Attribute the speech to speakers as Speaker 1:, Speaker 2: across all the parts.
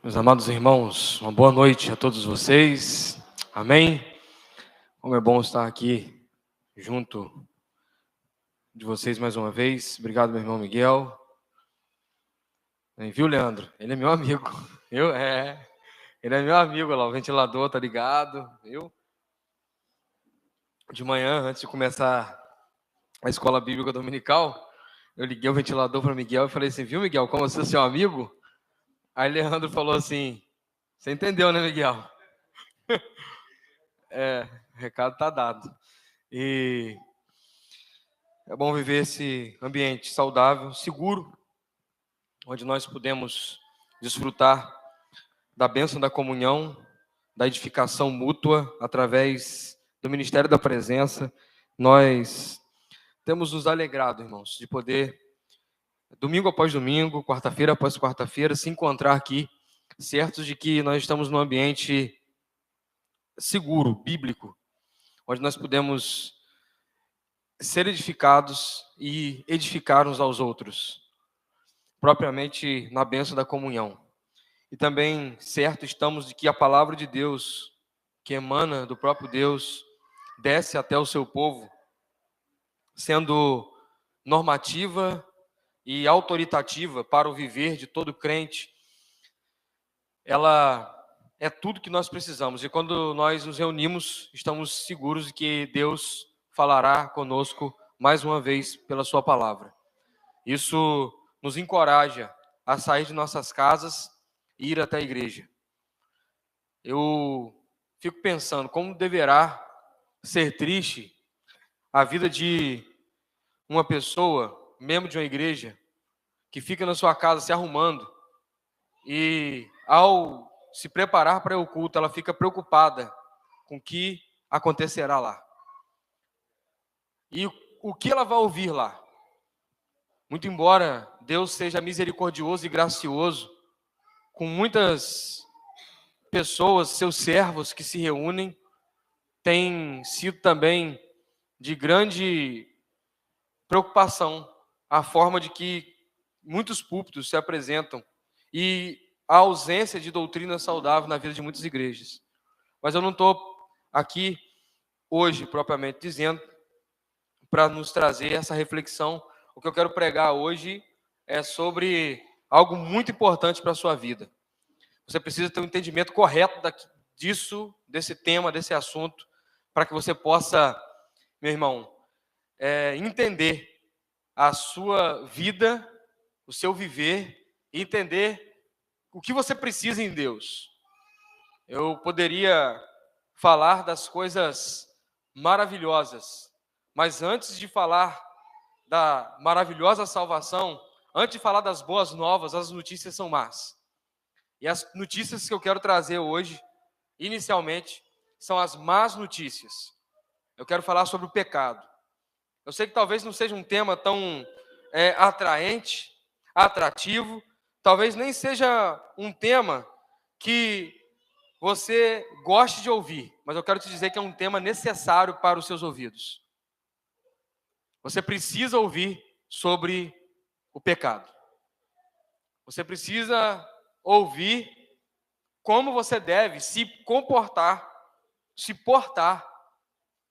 Speaker 1: Meus amados irmãos, uma boa noite a todos vocês. Amém? Como é bom estar aqui junto de vocês mais uma vez. Obrigado, meu irmão Miguel. Viu, Leandro? Ele é meu amigo. Viu? Ele é meu amigo lá. O ventilador tá ligado, viu? De manhã, antes de começar a escola bíblica dominical, eu liguei o ventilador para Miguel e falei assim: viu, Miguel, como você é seu amigo? Aí Leandro falou assim: você entendeu, né, Miguel? O recado tá dado. E é bom viver esse ambiente saudável, seguro, onde nós podemos desfrutar da bênção da comunhão, da edificação mútua através do Ministério da Presença. Nós temos nos alegrado, irmãos, de poder, domingo após domingo, quarta-feira após quarta-feira, se encontrar aqui, certos de que nós estamos num ambiente seguro, bíblico, onde nós podemos ser edificados e edificar uns aos outros, propriamente na bênção da comunhão. E também certo estamos de que a palavra de Deus, que emana do próprio Deus, desce até o seu povo, sendo normativa e autoritativa para o viver de todo crente. Ela é tudo que nós precisamos. E quando nós nos reunimos, estamos seguros de que Deus falará conosco mais uma vez pela sua palavra. Isso nos encoraja a sair de nossas casas e ir até a igreja. Eu fico pensando como deverá ser triste a vida de uma pessoa, membro de uma igreja, que fica na sua casa se arrumando e, ao se preparar para o culto, ela fica preocupada com o que acontecerá lá. E o que ela vai ouvir lá? Muito embora Deus seja misericordioso e gracioso, com muitas pessoas, seus servos que se reúnem, tem sido também de grande preocupação a forma de que muitos púlpitos se apresentam e a ausência de doutrina saudável na vida de muitas igrejas. Mas eu não estou aqui hoje, propriamente dizendo, para nos trazer essa reflexão. O que eu quero pregar hoje é sobre algo muito importante para a sua vida. Você precisa ter um entendimento correto disso, desse tema, desse assunto, para que você possa, meu irmão, entender a sua vida, o seu viver, e entender o que você precisa em Deus. Eu poderia falar das coisas maravilhosas, mas antes de falar da maravilhosa salvação, antes de falar das boas novas, as notícias são más. E as notícias que eu quero trazer hoje, inicialmente, são as más notícias. Eu quero falar sobre o pecado. Eu sei que talvez não seja um tema tão atraente, atrativo, talvez nem seja um tema que você goste de ouvir, mas eu quero te dizer que é um tema necessário para os seus ouvidos. Você precisa ouvir sobre o pecado. Você precisa ouvir como você deve se comportar, se portar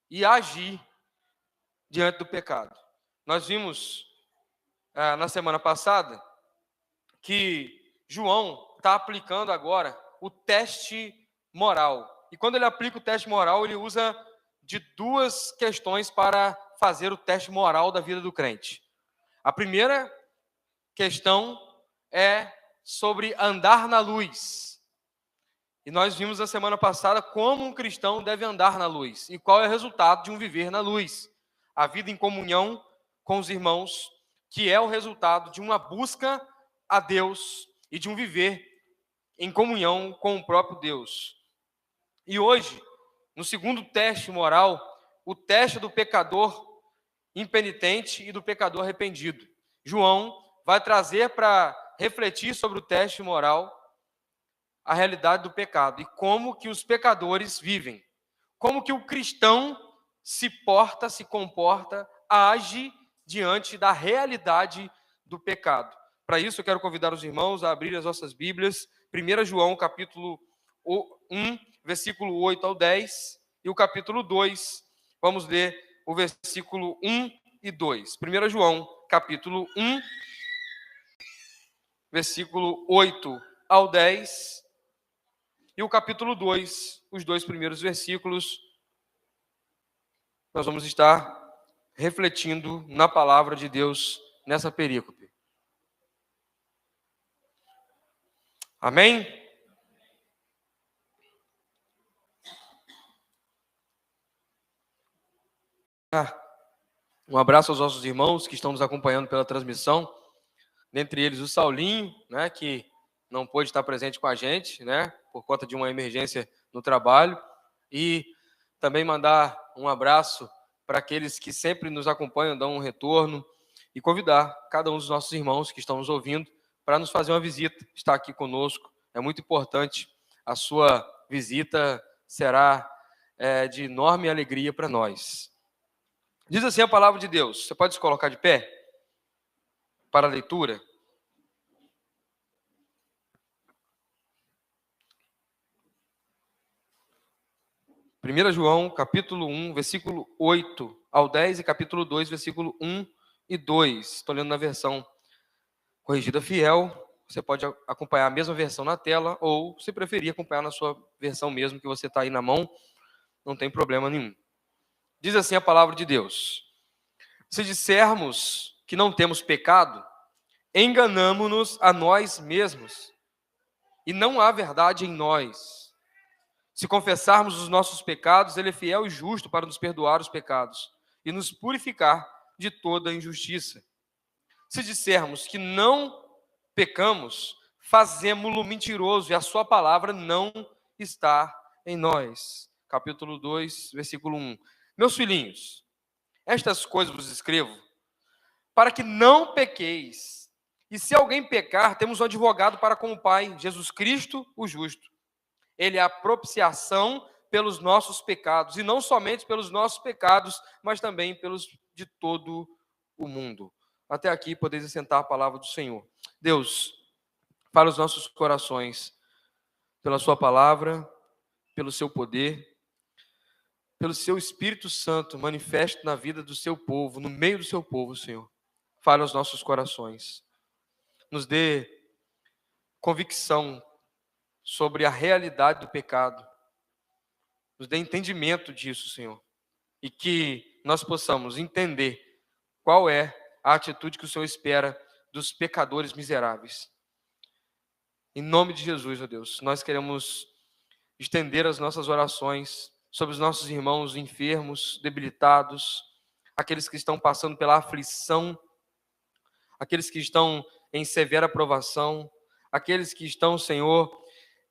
Speaker 1: e agir diante do pecado. Nós vimos na semana passada que João está aplicando agora o teste moral. E quando ele aplica o teste moral, ele usa de duas questões para fazer o teste moral da vida do crente. A primeira questão é sobre andar na luz. E nós vimos na semana passada como um cristão deve andar na luz e qual é o resultado de um viver na luz. A vida em comunhão com os irmãos, que é o resultado de uma busca a Deus e de um viver em comunhão com o próprio Deus. E hoje, no segundo teste moral, o teste do pecador impenitente e do pecador arrependido. João vai trazer para refletir sobre o teste moral a realidade do pecado e como que os pecadores vivem, como que o cristão se porta, se comporta, age diante da realidade do pecado. Para isso eu quero convidar os irmãos a abrir as nossas Bíblias 1 João, capítulo 1, versículo 8 ao 10, e o capítulo 2, vamos ler o versículo 1 e 2. 1 João, capítulo 1, versículo 8 ao 10, e o capítulo 2, os dois primeiros versículos, nós vamos estar refletindo na palavra de Deus nessa perícope. Amém? Um abraço aos nossos irmãos que estão nos acompanhando pela transmissão, dentre eles o Saulinho, né, que não pôde estar presente com a gente, né, por conta de uma emergência no trabalho, e também mandar um abraço para aqueles que sempre nos acompanham, dão um retorno, e convidar cada um dos nossos irmãos que estão nos ouvindo para nos fazer uma visita, estar aqui conosco. É muito importante, a sua visita será de enorme alegria para nós. Diz assim a palavra de Deus. Você pode se colocar de pé para a leitura? Primeira João, capítulo 1, versículo 8 ao 10 e capítulo 2, versículo 1 e 2. Estou lendo na versão corrigida fiel. Você pode acompanhar a mesma versão na tela ou, se preferir, acompanhar na sua versão mesmo que você está aí na mão. Não tem problema nenhum. Diz assim a palavra de Deus. Se dissermos que não temos pecado, enganamo-nos a nós mesmos, e não há verdade em nós. Se confessarmos os nossos pecados, Ele é fiel e justo para nos perdoar os pecados e nos purificar de toda injustiça. Se dissermos que não pecamos, fazemo-lo mentiroso, e a sua palavra não está em nós. Capítulo 2, versículo 1. Meus filhinhos, estas coisas vos escrevo, para que não pequeis. E se alguém pecar, temos um advogado para com o Pai, Jesus Cristo, o justo. Ele é a propiciação pelos nossos pecados, e não somente pelos nossos pecados, mas também pelos de todo o mundo. Até aqui podeis assentar a palavra do Senhor. Deus, fala os nossos corações, pela sua palavra, pelo seu poder, pelo seu Espírito Santo, manifeste na vida do seu povo, no meio do seu povo, Senhor. Fale aos nossos corações. Nos dê convicção sobre a realidade do pecado. Nos dê entendimento disso, Senhor. E que nós possamos entender qual é a atitude que o Senhor espera dos pecadores miseráveis. Em nome de Jesus, ó Deus, nós queremos estender as nossas orações sobre os nossos irmãos enfermos, debilitados, aqueles que estão passando pela aflição, aqueles que estão em severa provação, aqueles que estão, Senhor,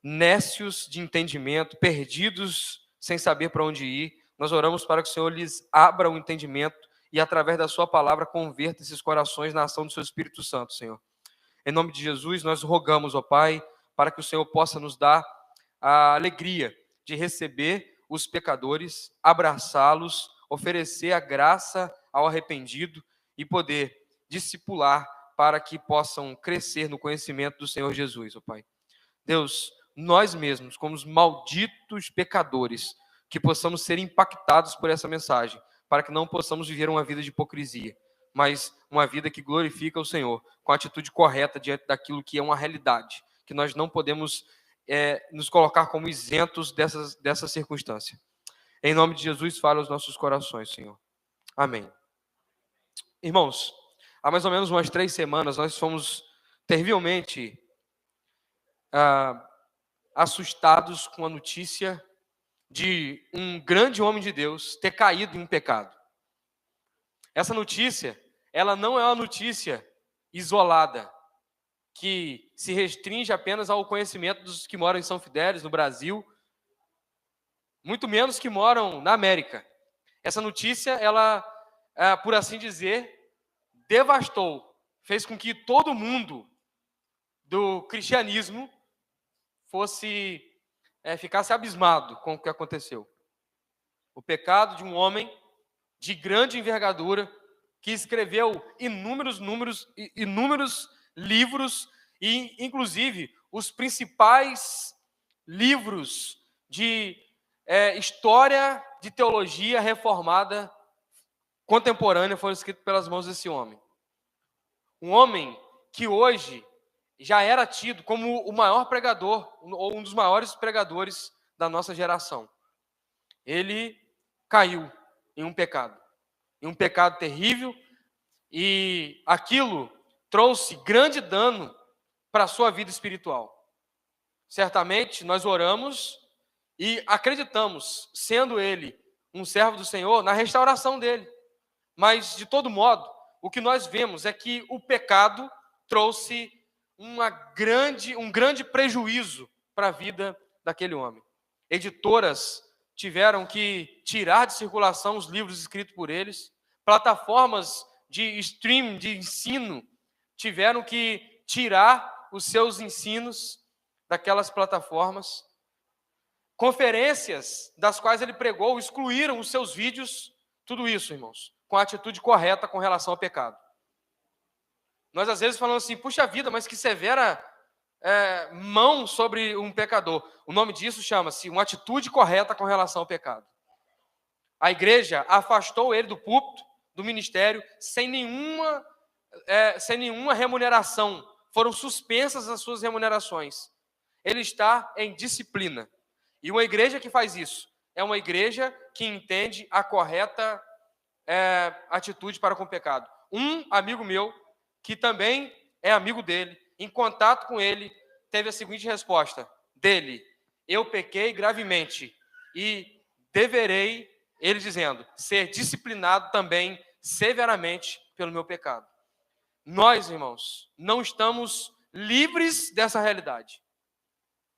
Speaker 1: nécios de entendimento, perdidos, sem saber para onde ir. Nós oramos para que o Senhor lhes abra o entendimento e, através da sua palavra, converta esses corações na ação do seu Espírito Santo, Senhor. Em nome de Jesus, nós rogamos, ó Pai, para que o Senhor possa nos dar a alegria de receber os pecadores, abraçá-los, oferecer a graça ao arrependido e poder discipular para que possam crescer no conhecimento do Senhor Jesus, ó Pai. Deus, nós mesmos, como os malditos pecadores, que possamos ser impactados por essa mensagem, para que não possamos viver uma vida de hipocrisia, mas uma vida que glorifica o Senhor, com a atitude correta diante daquilo que é uma realidade, que nós não podemos nos colocar como isentos dessa circunstância. Em nome de Jesus, fala aos nossos corações, Senhor. Amém. Irmãos, há mais ou menos umas 3 semanas, nós fomos terrivelmente assustados com a notícia de um grande homem de Deus ter caído em um pecado. Essa notícia, ela não é uma notícia isolada, que se restringe apenas ao conhecimento dos que moram em São Fidélis, no Brasil, muito menos que moram na América. Essa notícia, ela, por assim dizer, devastou, fez com que todo mundo do cristianismo ficasse abismado com o que aconteceu. O pecado de um homem de grande envergadura, que escreveu inúmeros livros, e inclusive os principais livros de história de teologia reformada contemporânea foram escritos pelas mãos desse homem. Um homem que hoje já era tido como o maior pregador, ou um dos maiores pregadores da nossa geração. Ele caiu em um pecado terrível, e aquilo trouxe grande dano para a sua vida espiritual. Certamente nós oramos e acreditamos, sendo ele um servo do Senhor, na restauração dele. Mas, de todo modo, o que nós vemos é que o pecado trouxe um grande prejuízo para a vida daquele homem. Editoras tiveram que tirar de circulação os livros escritos por eles, plataformas de stream, de ensino, tiveram que tirar os seus ensinos daquelas plataformas. Conferências das quais ele pregou excluíram os seus vídeos, tudo isso, irmãos, com a atitude correta com relação ao pecado. Nós às vezes falamos assim, puxa vida, mas que severa mão sobre um pecador. O nome disso chama-se uma atitude correta com relação ao pecado. A igreja afastou ele do púlpito, do ministério, sem nenhuma remuneração. Foram suspensas as suas remunerações. Ele está em disciplina. E uma igreja que faz isso é uma igreja que entende a correta atitude para com o pecado. Um amigo meu, que também é amigo dele, em contato com ele, teve a seguinte resposta dele: eu pequei gravemente e deverei, ele dizendo, ser disciplinado também severamente pelo meu pecado. Nós, irmãos, não estamos livres dessa realidade.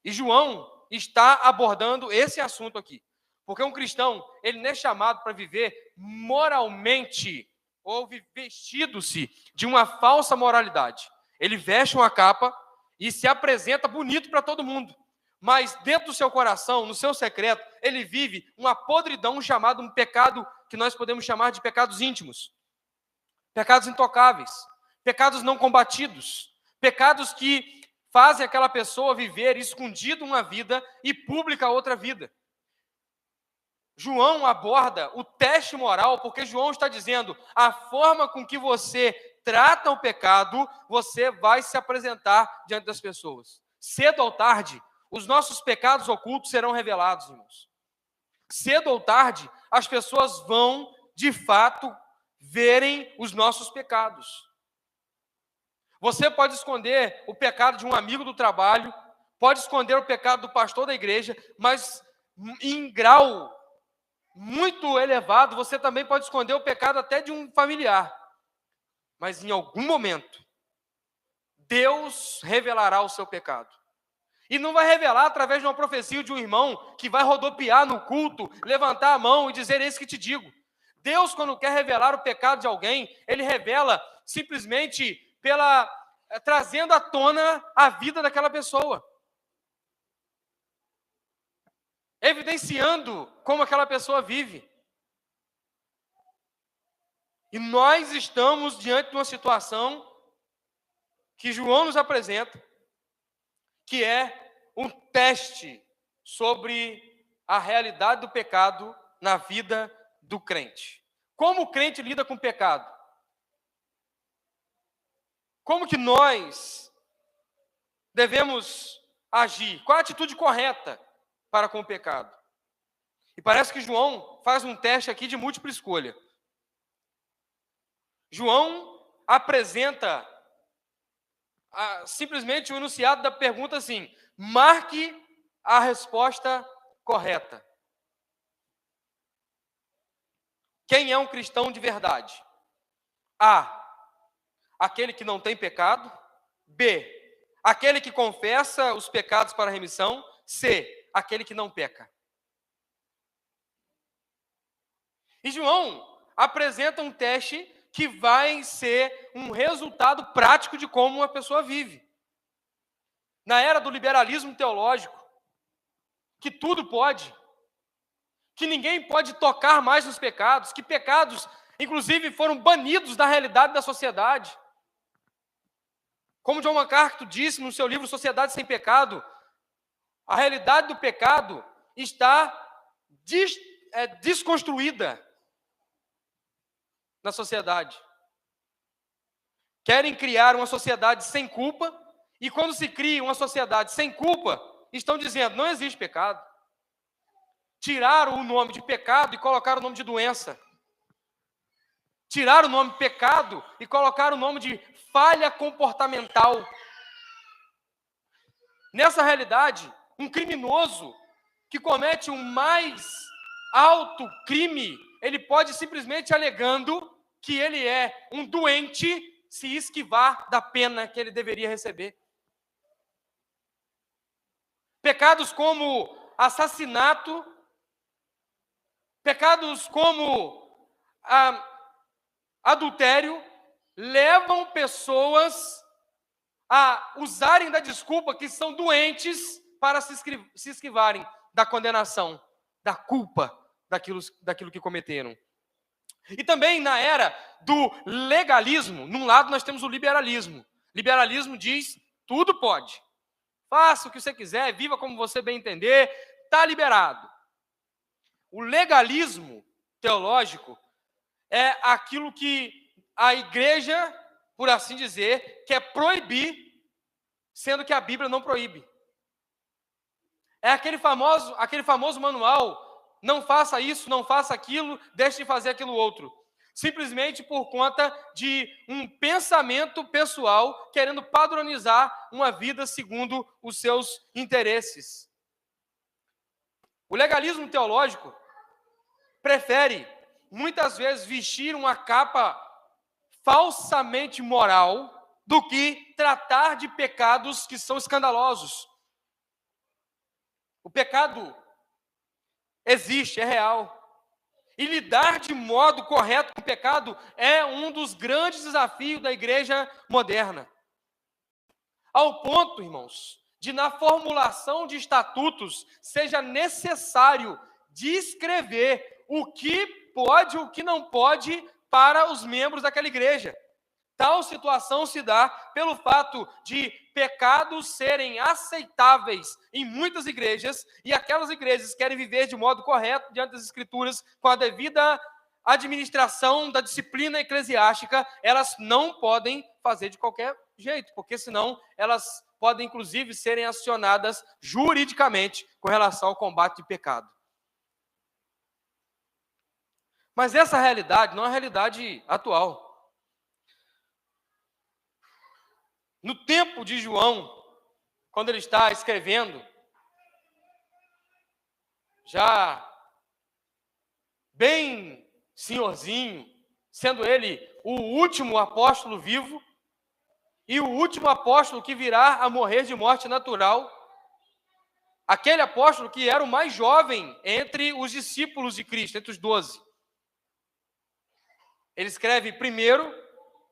Speaker 1: E João está abordando esse assunto aqui. Porque um cristão, ele não é chamado para viver moralmente ou vestido-se de uma falsa moralidade. Ele veste uma capa e se apresenta bonito para todo mundo. Mas dentro do seu coração, no seu secreto, ele vive uma podridão chamada um pecado que nós podemos chamar de pecados íntimos. Pecados intocáveis, pecados não combatidos, pecados que fazem aquela pessoa viver escondido uma vida e pública outra vida. João aborda o teste moral, porque João está dizendo, a forma com que você trata o pecado, você vai se apresentar diante das pessoas. Cedo ou tarde, os nossos pecados ocultos serão revelados, irmãos. Cedo ou tarde, as pessoas vão, de fato, verem os nossos pecados. Você pode esconder o pecado de um amigo do trabalho, pode esconder o pecado do pastor da igreja, mas em grau muito elevado, você também pode esconder o pecado até de um familiar. Mas em algum momento, Deus revelará o seu pecado. E não vai revelar através de uma profecia de um irmão que vai rodopiar no culto, levantar a mão e dizer, eis que te digo. Deus, quando quer revelar o pecado de alguém, ele revela simplesmente trazendo à tona a vida daquela pessoa. Evidenciando como aquela pessoa vive. E nós estamos diante de uma situação que João nos apresenta, que é um teste sobre a realidade do pecado na vida do crente. Como o crente lida com o pecado? Como que nós devemos agir? Qual a atitude correta para com o pecado? E parece que João faz um teste aqui de múltipla escolha. João apresenta simplesmente o enunciado da pergunta assim, marque a resposta correta. Quem é um cristão de verdade? A, aquele que não tem pecado. B, aquele que confessa os pecados para remissão. C, aquele que não peca. E João apresenta um teste que vai ser um resultado prático de como uma pessoa vive. Na era do liberalismo teológico, que tudo pode, que ninguém pode tocar mais nos pecados, que pecados, inclusive, foram banidos da realidade da sociedade. Como John MacArthur disse no seu livro Sociedade Sem Pecado, a realidade do pecado está desconstruída na sociedade. Querem criar uma sociedade sem culpa, e quando se cria uma sociedade sem culpa, estão dizendo, não existe pecado. Tiraram o nome de pecado e colocaram o nome de doença. Tiraram o nome pecado e colocaram o nome de falha comportamental. Nessa realidade, um criminoso que comete um mais alto crime, ele pode simplesmente alegando que ele é um doente se esquivar da pena que ele deveria receber. Pecados como assassinato, pecados como adultério, levam pessoas a usarem da desculpa que são doentes para se esquivarem da condenação, da culpa daquilo que cometeram. E também na era do legalismo, num lado nós temos o liberalismo. Liberalismo diz, tudo pode. Faça o que você quiser, viva como você bem entender, está liberado. O legalismo teológico é aquilo que a igreja, por assim dizer, quer proibir, sendo que a Bíblia não proíbe. É aquele famoso manual, não faça isso, não faça aquilo, deixe de fazer aquilo outro. Simplesmente por conta de um pensamento pessoal, querendo padronizar uma vida segundo os seus interesses. O legalismo teológico prefere, muitas vezes, vestir uma capa falsamente moral do que tratar de pecados que são escandalosos. O pecado existe, é real. E lidar de modo correto com o pecado é um dos grandes desafios da igreja moderna. Ao ponto, irmãos, de na formulação de estatutos seja necessário descrever o que pode e o que não pode para os membros daquela igreja. Tal situação se dá pelo fato de pecados serem aceitáveis em muitas igrejas e aquelas igrejas que querem viver de modo correto diante das Escrituras, com a devida administração da disciplina eclesiástica, elas não podem fazer de qualquer jeito, porque senão elas podem, inclusive, serem acionadas juridicamente com relação ao combate de pecado. Mas essa realidade não é a realidade atual. No tempo de João, quando ele está escrevendo, já bem senhorzinho, sendo ele o último apóstolo vivo e o último apóstolo que virá a morrer de morte natural, aquele apóstolo que era o mais jovem entre os discípulos de Cristo, entre os 12. Ele escreve primeiro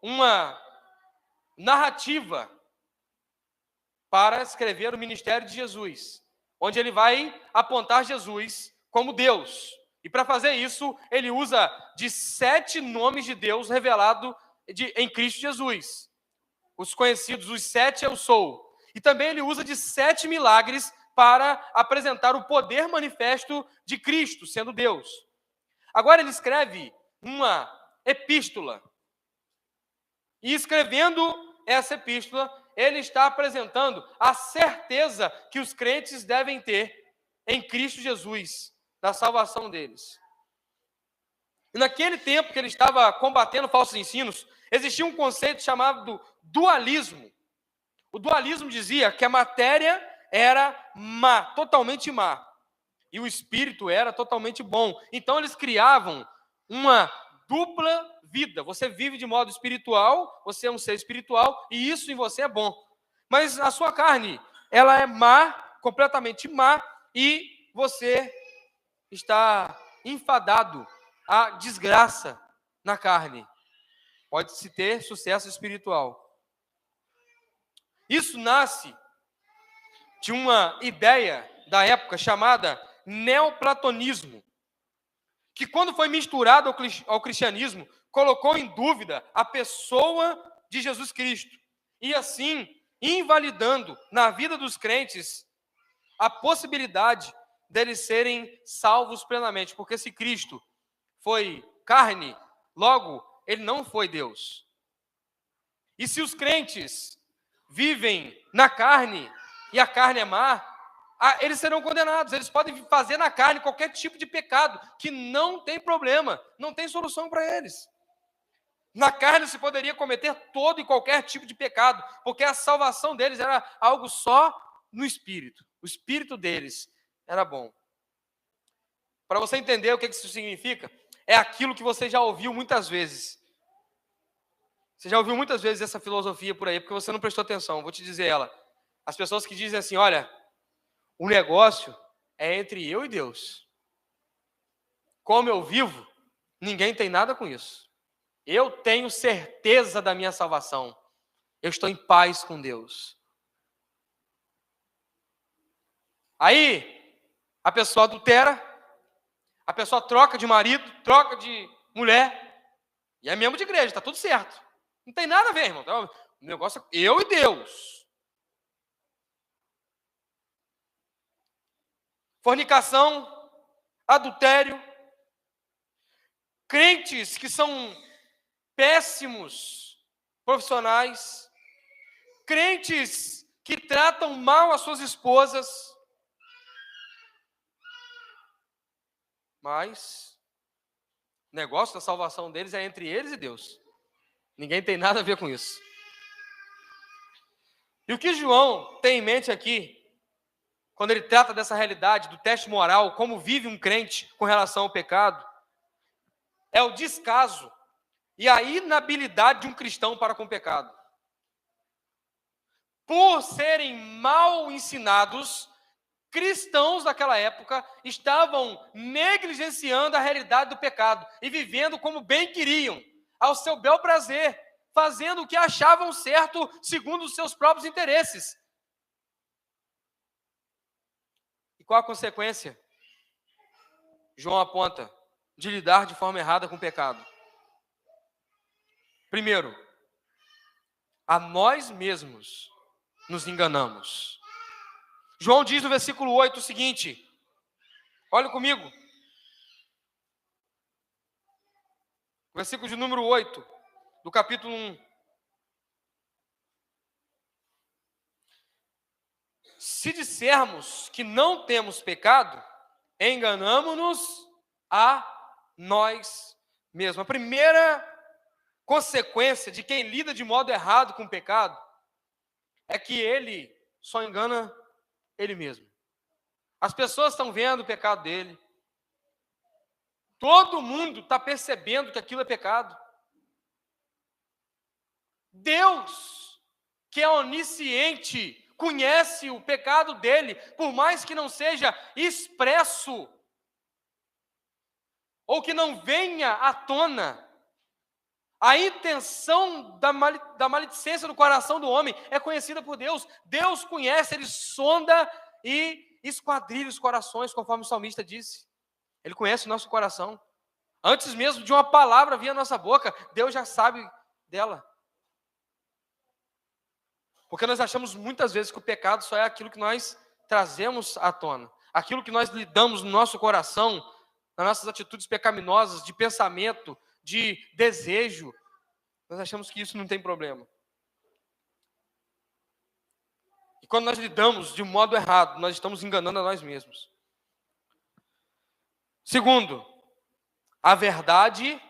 Speaker 1: uma narrativa para escrever o ministério de Jesus, onde ele vai apontar Jesus como Deus. E para fazer isso, ele usa de 7 nomes de Deus revelados em Cristo Jesus. Os conhecidos, os 7 eu sou. E também ele usa de 7 milagres para apresentar o poder manifesto de Cristo, sendo Deus. Agora ele escreve uma epístola. E escrevendo essa epístola, ele está apresentando a certeza que os crentes devem ter em Cristo Jesus, da salvação deles. E naquele tempo que ele estava combatendo falsos ensinos, existia um conceito chamado dualismo. O dualismo dizia que a matéria era má, totalmente má, e o espírito era totalmente bom. Então eles criavam uma dupla vida. Você vive de modo espiritual, você é um ser espiritual, e isso em você é bom. Mas a sua carne, ela é má, completamente má, e você está enfadado à desgraça na carne. Pode-se ter sucesso espiritual. Isso nasce de uma ideia da época chamada neoplatonismo, que quando foi misturado ao cristianismo, colocou em dúvida a pessoa de Jesus Cristo. e assim invalidando na vida dos crentes a possibilidade deles serem salvos plenamente. Porque se Cristo foi carne, logo, ele não foi Deus. E se os crentes vivem na carne, e a carne é má, eles serão condenados. Eles podem fazer na carne qualquer tipo de pecado, que não tem problema, não tem solução para eles. Na carne se poderia cometer todo e qualquer tipo de pecado, porque a salvação deles era algo só no espírito. O espírito deles era bom. Para você entender o que isso significa, é aquilo que você já ouviu muitas vezes. Você já ouviu muitas vezes essa filosofia por aí, porque você não prestou atenção. Vou te dizer ela. As pessoas que dizem assim, olha, o negócio é entre eu e Deus. Como eu vivo, ninguém tem nada com isso. Eu tenho certeza da minha salvação. Eu estou em paz com Deus. Aí, a pessoa adultera, a pessoa troca de marido, troca de mulher, e é membro de igreja, está tudo certo. Não tem nada a ver, irmão. O negócio é eu e Deus. Fornicação, adultério, crentes que são péssimos profissionais, crentes que tratam mal as suas esposas, mas o negócio da salvação deles é entre eles e Deus. Ninguém tem nada a ver com isso. E o que João tem em mente aqui, quando ele trata dessa realidade, do teste moral, como vive um crente com relação ao pecado, é o descaso e a inabilidade de um cristão para com o pecado. Por serem mal ensinados, cristãos daquela época estavam negligenciando a realidade do pecado e vivendo como bem queriam, ao seu bel prazer, fazendo o que achavam certo segundo os seus próprios interesses. E qual a consequência? João aponta de lidar de forma errada com o pecado. Primeiro, a nós mesmos nos enganamos. João diz no versículo 8 o seguinte, olha comigo, versículo de número 8, do capítulo 1. Se dissermos que não temos pecado, enganamo-nos a nós mesmos. A primeira consequência de quem lida de modo errado com o pecado é que ele só engana ele mesmo. As pessoas estão vendo o pecado dele. Todo mundo está percebendo que aquilo é pecado. Deus, que é onisciente, conhece o pecado dele, por mais que não seja expresso, ou que não venha à tona. A intenção da maledicência do coração do homem é conhecida por Deus. Deus conhece, ele sonda e esquadrilha os corações, conforme o salmista disse. Ele conhece o nosso coração. Antes mesmo de uma palavra vir à nossa boca, Deus já sabe dela. Porque nós achamos muitas vezes que o pecado só é aquilo que nós trazemos à tona. Aquilo que nós lidamos no nosso coração, nas nossas atitudes pecaminosas, de pensamento, de desejo, nós achamos que isso não tem problema. E quando nós lidamos de modo errado, nós estamos enganando a nós mesmos. Segundo, a verdade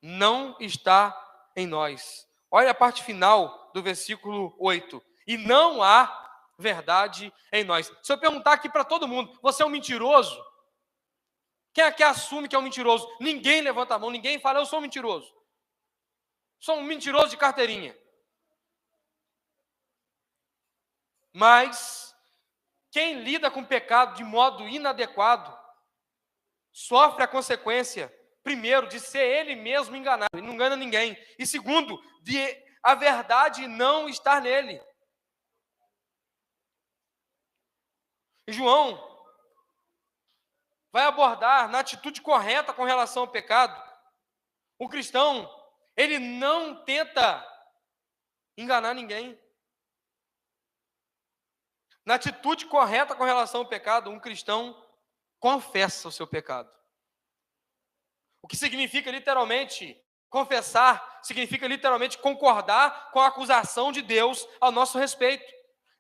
Speaker 1: não está em nós. Olha a parte final do versículo 8. E não há verdade em nós. Se eu perguntar aqui para todo mundo, você é um mentiroso? Quem aqui assume que é um mentiroso? Ninguém levanta a mão, ninguém fala, eu sou um mentiroso. Sou um mentiroso de carteirinha. Mas quem lida com o pecado de modo inadequado sofre a consequência, primeiro, de ser ele mesmo enganado, ele não engana ninguém, e segundo, de a verdade não estar nele. E João vai abordar na atitude correta com relação ao pecado. O cristão, ele não tenta enganar ninguém. Na atitude correta com relação ao pecado, um cristão confessa o seu pecado. O que significa literalmente confessar, significa literalmente concordar com a acusação de Deus ao nosso respeito.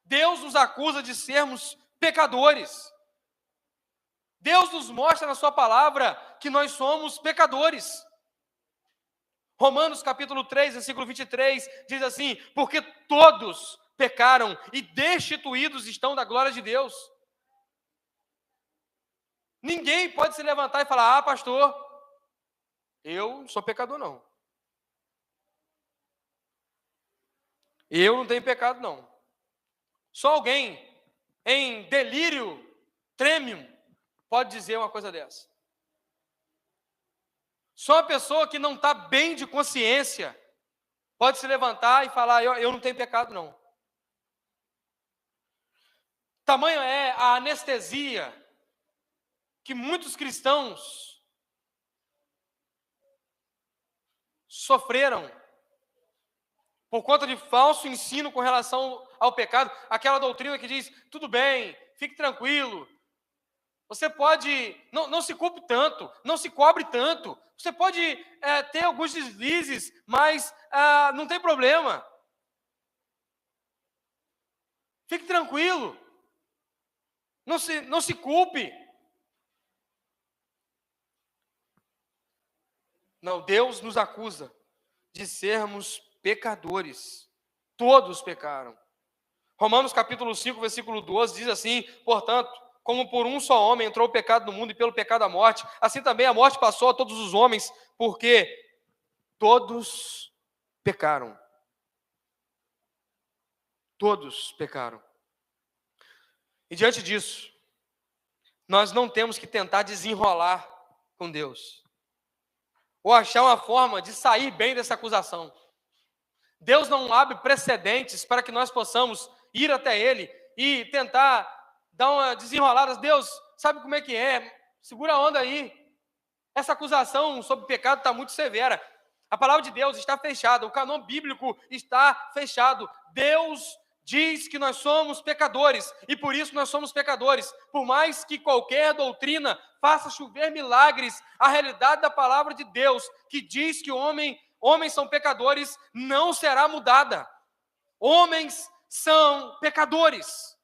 Speaker 1: Deus nos acusa de sermos pecadores. Deus nos mostra na sua palavra que nós somos pecadores. Romanos capítulo 3, versículo 23, diz assim: porque todos pecaram e destituídos estão da glória de Deus. Ninguém pode se levantar e falar: ah, pastor, eu não sou pecador, não. Eu não tenho pecado, não. Só alguém em delírio trêmum pode dizer uma coisa dessa. Só uma pessoa que não está bem de consciência pode se levantar e falar: eu não tenho pecado, não. Tamanho é a anestesia que muitos cristãos sofreram por conta de falso ensino com relação ao pecado, aquela doutrina que diz: tudo bem, fique tranquilo, você pode, não se culpe tanto, não se cobre tanto, você pode ter alguns deslizes, mas não tem problema. Fique tranquilo, não se culpe. Não, Deus nos acusa de sermos pecadores. Todos pecaram. Romanos capítulo 5, versículo 12 diz assim: portanto, como por um só homem entrou o pecado no mundo e pelo pecado a morte, assim também a morte passou a todos os homens, porque todos pecaram. Todos pecaram. E diante disso, nós não temos que tentar desenrolar com Deus, ou achar uma forma de sair bem dessa acusação. Deus não abre precedentes para que nós possamos ir até Ele e tentar dar uma desenrolada. Deus, sabe como é que é? Segura a onda aí. Essa acusação sobre pecado está muito severa. A palavra de Deus está fechada, o cânon bíblico está fechado. Deus diz que nós somos pecadores, e por isso nós somos pecadores. Por mais que qualquer doutrina faça chover milagres, a realidade da palavra de Deus, que diz que homens são pecadores, não será mudada. Homens são pecadores.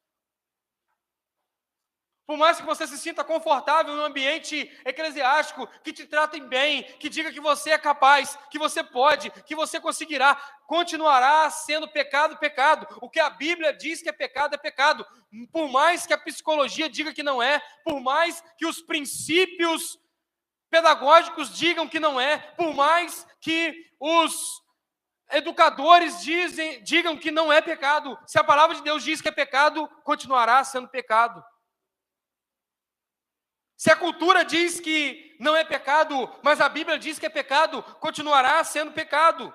Speaker 1: Por mais que você se sinta confortável em um ambiente eclesiástico, que te tratem bem, que diga que você é capaz, que você pode, que você conseguirá, continuará sendo pecado, pecado. O que a Bíblia diz que é pecado, é pecado. Por mais que a psicologia diga que não é, por mais que os princípios pedagógicos digam que não é, por mais que os educadores digam que não é pecado, se a palavra de Deus diz que é pecado, continuará sendo pecado. Se a cultura diz que não é pecado, mas a Bíblia diz que é pecado, continuará sendo pecado.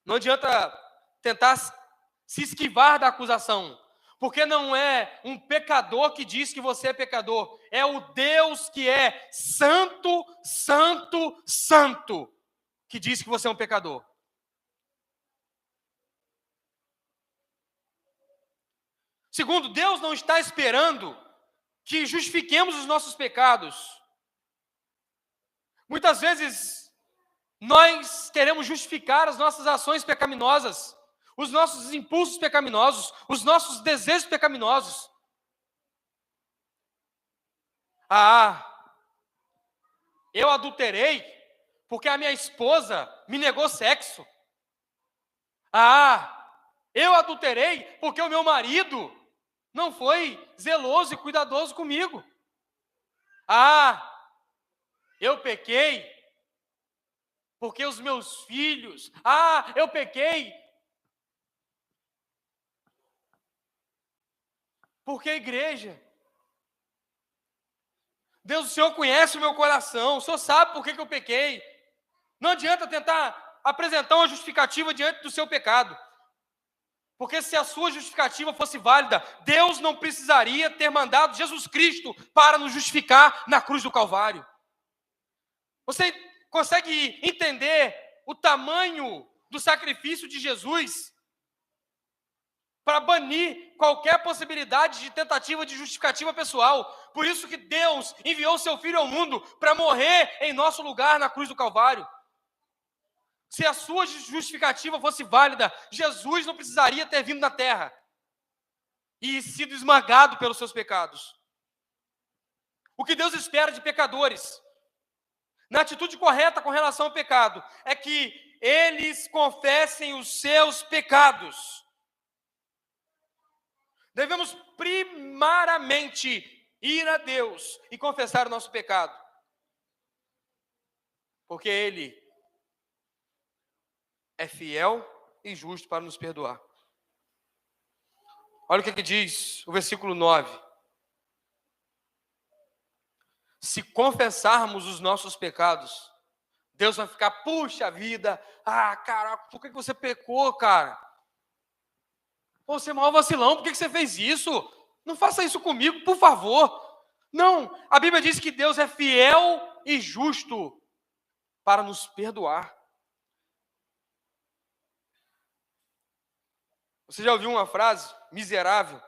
Speaker 1: Não adianta tentar se esquivar da acusação, porque não é um pecador que diz que você é pecador, é o Deus que é santo, santo, santo, que diz que você é um pecador. Segundo, Deus não está esperando que justifiquemos os nossos pecados. Muitas vezes, nós queremos justificar as nossas ações pecaminosas, os nossos impulsos pecaminosos, os nossos desejos pecaminosos. Eu adulterei porque a minha esposa me negou sexo. Eu adulterei porque o meu marido não foi zeloso e cuidadoso comigo. Eu pequei porque os meus filhos. Eu pequei porque a igreja. Deus, o Senhor conhece o meu coração, o Senhor sabe por que eu pequei. Não adianta tentar apresentar uma justificativa diante do seu pecado. Porque se a sua justificativa fosse válida, Deus não precisaria ter mandado Jesus Cristo para nos justificar na cruz do Calvário. Você consegue entender o tamanho do sacrifício de Jesus? para banir qualquer possibilidade de tentativa de justificativa pessoal. Por isso que Deus enviou seu Filho ao mundo para morrer em nosso lugar na cruz do Calvário. Se a sua justificativa fosse válida, Jesus não precisaria ter vindo na terra e sido esmagado pelos seus pecados. O que Deus espera de pecadores, na atitude correta com relação ao pecado, é que eles confessem os seus pecados. Devemos primariamente ir a Deus e confessar o nosso pecado, porque Ele é fiel e justo para nos perdoar. Olha o que diz o versículo 9. Se confessarmos os nossos pecados, Deus vai ficar, puxa vida, caraca, por que você pecou, cara? Pô, você é maior vacilão, por que você fez isso? Não faça isso comigo, por favor. Não, a Bíblia diz que Deus é fiel e justo para nos perdoar. Você já ouviu uma frase miserável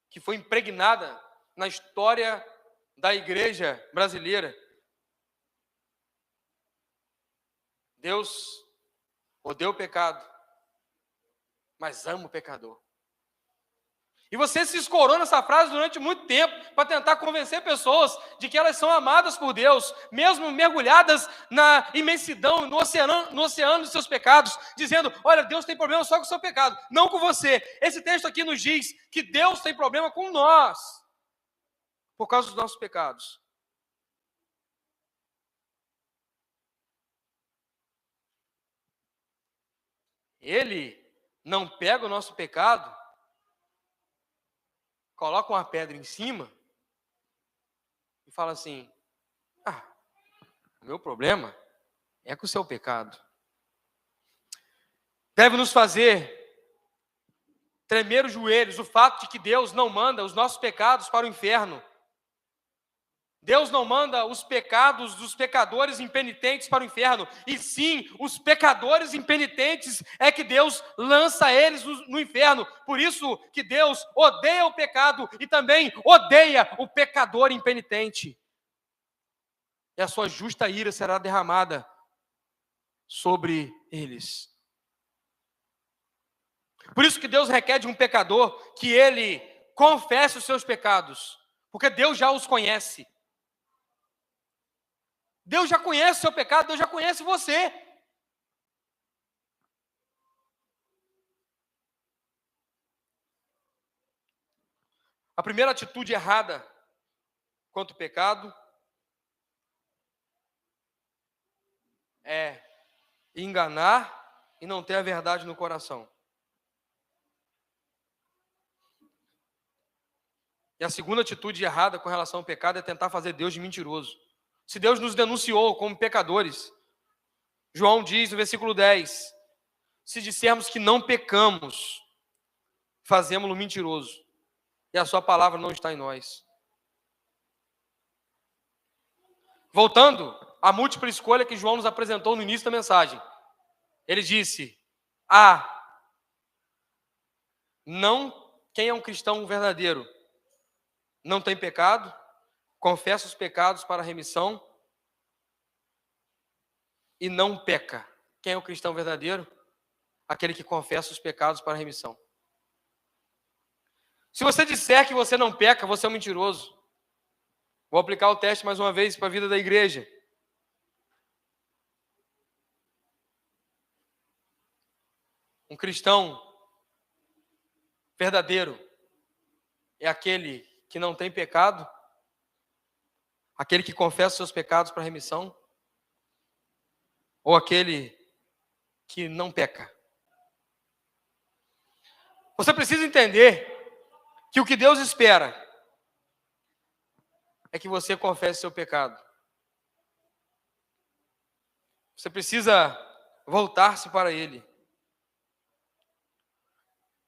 Speaker 1: que foi impregnada na história da igreja brasileira? Deus odeia o pecado, mas ama o pecador. E você se escorou nessa frase durante muito tempo para tentar convencer pessoas de que elas são amadas por Deus, mesmo mergulhadas na imensidão, no oceano dos seus pecados, dizendo, olha, Deus tem problema só com o seu pecado, não com você. Esse texto aqui nos diz que Deus tem problema com nós, por causa dos nossos pecados. Ele não pega o nosso pecado, coloca uma pedra em cima e fala assim, o meu problema é com o seu pecado. Deve nos fazer tremer os joelhos o fato de que Deus não manda os nossos pecados para o inferno. Deus não manda os pecados dos pecadores impenitentes para o inferno, e sim, os pecadores impenitentes é que Deus lança eles no inferno. Por isso que Deus odeia o pecado e também odeia o pecador impenitente. E a sua justa ira será derramada sobre eles. Por isso que Deus requer de um pecador que ele confesse os seus pecados, porque Deus já os conhece. Deus já conhece o seu pecado, Deus já conhece você. A primeira atitude errada quanto ao pecado é enganar e não ter a verdade no coração. E a segunda atitude errada com relação ao pecado é tentar fazer Deus de mentiroso. Se Deus nos denunciou como pecadores, João diz no versículo 10, se dissermos que não pecamos, fazemos-lo mentiroso, e a sua palavra não está em nós. Voltando à múltipla escolha que João nos apresentou no início da mensagem, ele disse, quem é um cristão verdadeiro não tem pecado, confessa os pecados para a remissão e não peca. Quem é o cristão verdadeiro? Aquele que confessa os pecados para a remissão. Se você disser que você não peca, você é um mentiroso. Vou aplicar o teste mais uma vez para a vida da igreja. Um cristão verdadeiro é aquele que não tem pecado, aquele que confessa os seus pecados para remissão, ou aquele que não peca. Você precisa entender que o que Deus espera é que você confesse seu pecado. Você precisa voltar-se para Ele.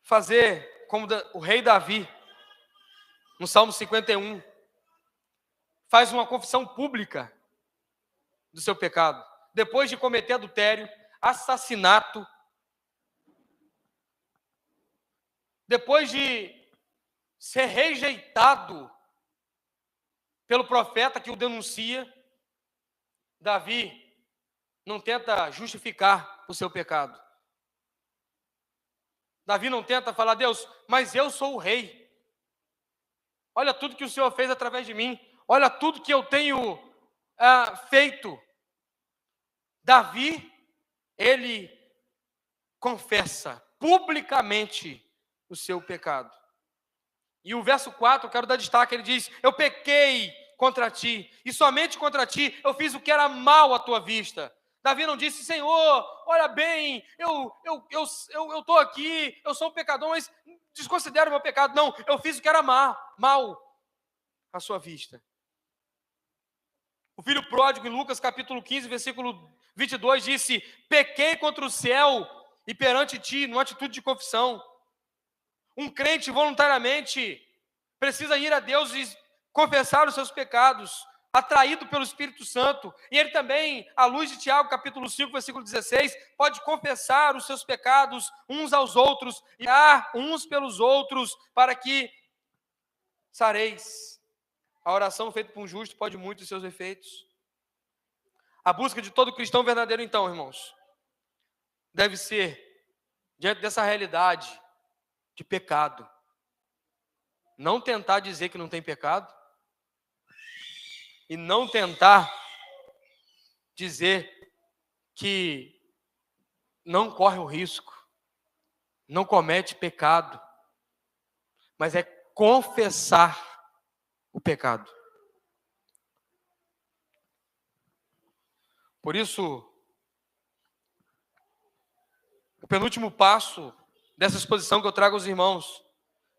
Speaker 1: Fazer como o rei Davi, no Salmo 51, faz uma confissão pública do seu pecado. Depois de cometer adultério, assassinato, depois de ser rejeitado pelo profeta que o denuncia, Davi não tenta justificar o seu pecado. Davi não tenta falar, Deus, mas eu sou o rei. Olha tudo que o Senhor fez através de mim. Olha tudo que eu tenho feito. Davi, ele confessa publicamente o seu pecado. E o verso 4, eu quero dar destaque, ele diz, eu pequei contra ti, e somente contra ti eu fiz o que era mal à tua vista. Davi não disse, Senhor, olha bem, eu estou aqui, eu sou um pecador, mas desconsidero o meu pecado. Não, eu fiz o que era mal à sua vista. O filho pródigo, em Lucas capítulo 15, versículo 22, disse, pequei contra o céu e perante ti, numa atitude de confissão. Um crente voluntariamente precisa ir a Deus e confessar os seus pecados, atraído pelo Espírito Santo. E ele também, à luz de Tiago, capítulo 5, versículo 16, pode confessar os seus pecados uns aos outros e orar uns pelos outros para que sareis. A oração feita por um justo pode muito os seus efeitos. A busca de todo cristão verdadeiro, então, irmãos, deve ser, diante dessa realidade de pecado, não tentar dizer que não tem pecado e não tentar dizer que não corre o risco, não comete pecado, mas é confessar o pecado. Por isso, o penúltimo passo dessa exposição que eu trago aos irmãos,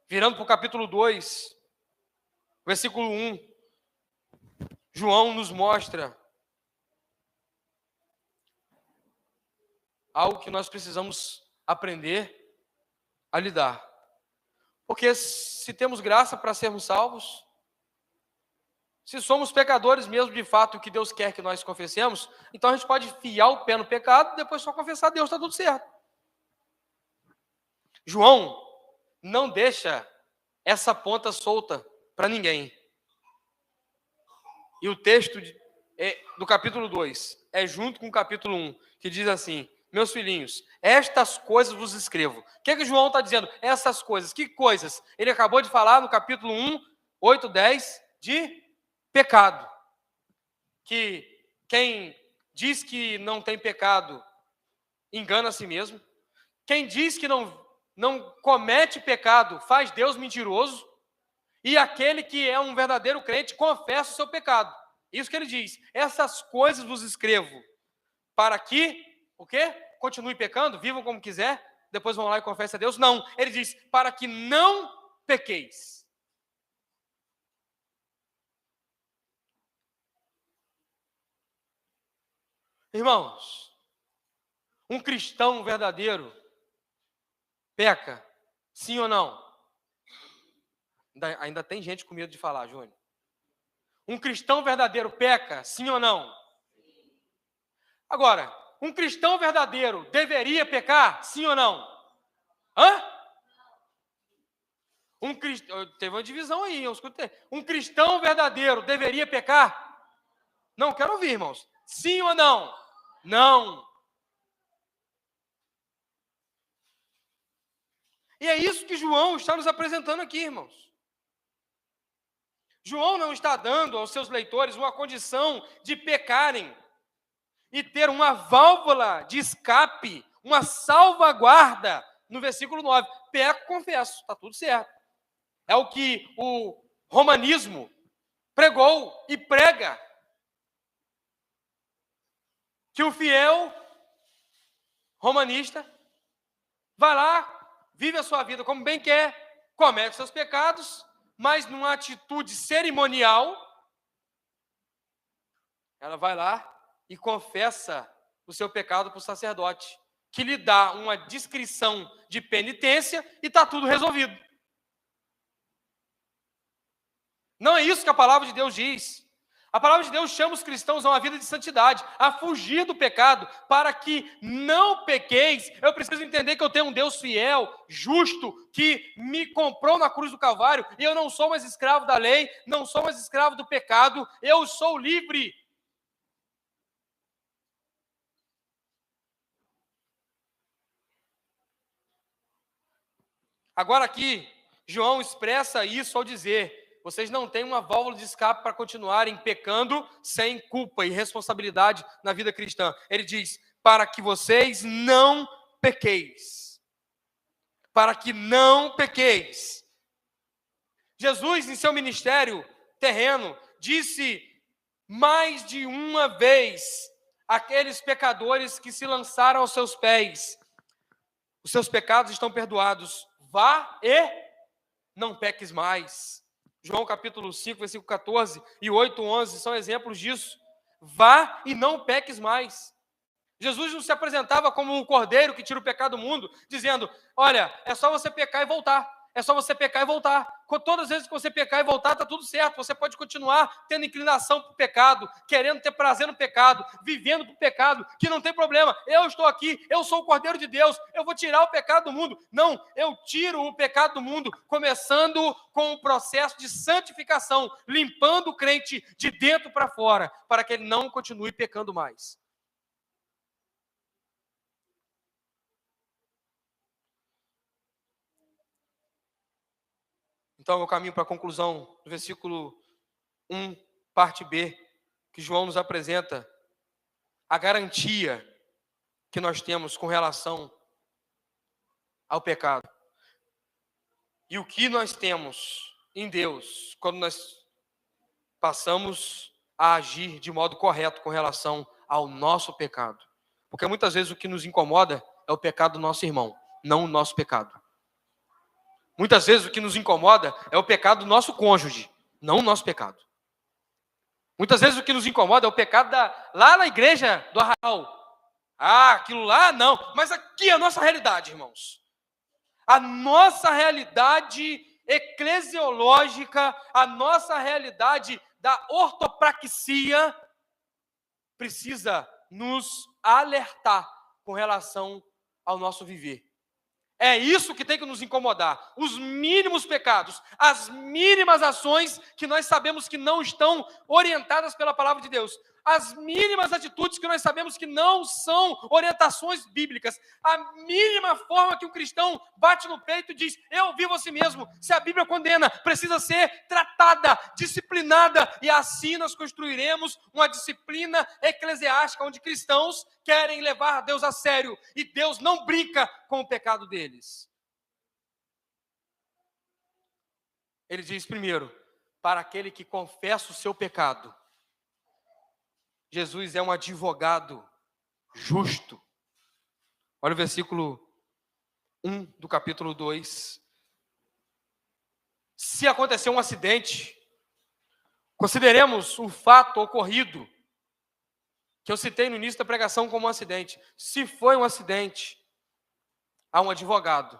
Speaker 1: virando para o capítulo 2, versículo 1, João nos mostra algo que nós precisamos aprender a lidar. Porque se temos graça para sermos salvos, se somos pecadores mesmo de fato, o que Deus quer que nós confessemos, então a gente pode fiar o pé no pecado e depois só confessar a Deus, está tudo certo. João não deixa essa ponta solta para ninguém. E o texto do capítulo 2 é junto com o capítulo 1, que diz assim, meus filhinhos, estas coisas vos escrevo. O que João está dizendo? Essas coisas. Que coisas? Ele acabou de falar no capítulo 1, 8, 10, de pecado. Que quem diz que não tem pecado, engana a si mesmo. Quem diz que não comete pecado, faz Deus mentiroso. E aquele que é um verdadeiro crente, confessa o seu pecado. Isso que ele diz. Essas coisas vos escrevo, para que, o quê? Continue pecando, vivam como quiser, depois vão lá e confessem a Deus. Não, ele diz, para que não pequeis. Irmãos, um cristão verdadeiro peca, sim ou não? Ainda tem gente com medo de falar, Júnior. Um cristão verdadeiro peca, sim ou não? Agora, um cristão verdadeiro deveria pecar, sim ou não? Teve uma divisão aí, eu escutei. Um cristão verdadeiro deveria pecar? Não, quero ouvir, irmãos. Sim ou não? Não. E é isso que João está nos apresentando aqui, irmãos. João não está dando aos seus leitores uma condição de pecarem e ter uma válvula de escape, uma salvaguarda no versículo 9. Peco, confesso, está tudo certo. É o que o romanismo pregou e prega. Que o fiel romanista vai lá, vive a sua vida como bem quer, comete seus pecados, mas numa atitude cerimonial, ela vai lá e confessa o seu pecado para o sacerdote, que lhe dá uma descrição de penitência e está tudo resolvido. Não é isso que a palavra de Deus diz. A palavra de Deus chama os cristãos a uma vida de santidade, a fugir do pecado, para que não pequeis. Eu preciso entender que eu tenho um Deus fiel, justo, que me comprou na cruz do Calvário, e eu não sou mais escravo da lei, não sou mais escravo do pecado, eu sou livre. Agora aqui, João expressa isso ao dizer: vocês não têm uma válvula de escape para continuarem pecando sem culpa e responsabilidade na vida cristã. Ele diz: para que vocês não pequeis. Para que não pequeis. Jesus, em seu ministério terreno, disse mais de uma vez àqueles pecadores que se lançaram aos seus pés: os seus pecados estão perdoados, vá e não peques mais. João capítulo 5, versículo 14 e 8, 11 são exemplos disso. Vá e não peques mais. Jesus não se apresentava como um cordeiro que tira o pecado do mundo, dizendo: olha, é só você pecar e voltar. É só você pecar e voltar. Todas as vezes que você pecar e voltar, está tudo certo. Você pode continuar tendo inclinação para o pecado, querendo ter prazer no pecado, vivendo para o pecado, que não tem problema. Eu estou aqui, eu sou o Cordeiro de Deus, eu vou tirar o pecado do mundo. Não, eu tiro o pecado do mundo, começando com o processo de santificação, limpando o crente de dentro para fora, para que ele não continue pecando mais. Então, eu caminho para a conclusão do versículo 1, parte B, que João nos apresenta a garantia que nós temos com relação ao pecado. E o que nós temos em Deus quando nós passamos a agir de modo correto com relação ao nosso pecado. Porque muitas vezes o que nos incomoda é o pecado do nosso irmão, não o nosso pecado. Muitas vezes o que nos incomoda é o pecado do nosso cônjuge, não o nosso pecado. Muitas vezes o que nos incomoda é o pecado lá na igreja do Arraial. Ah, aquilo lá não. Mas aqui é a nossa realidade, irmãos. A nossa realidade eclesiológica, a nossa realidade da ortopraxia precisa nos alertar com relação ao nosso viver. É isso que tem que nos incomodar. Os mínimos pecados, as mínimas ações que nós sabemos que não estão orientadas pela palavra de Deus. As mínimas atitudes que nós sabemos que não são orientações bíblicas. A mínima forma que um cristão bate no peito e diz: eu vivo a si mesmo. Se a Bíblia condena, precisa ser tratada, disciplinada. E assim nós construiremos uma disciplina eclesiástica onde cristãos querem levar Deus a sério. E Deus não brinca com o pecado deles. Ele diz primeiro: para aquele que confessa o seu pecado. Jesus é um advogado justo. Olha o versículo 1 do capítulo 2. Se acontecer um acidente, consideremos o fato ocorrido, que eu citei no início da pregação como um acidente. Se foi um acidente, há um advogado.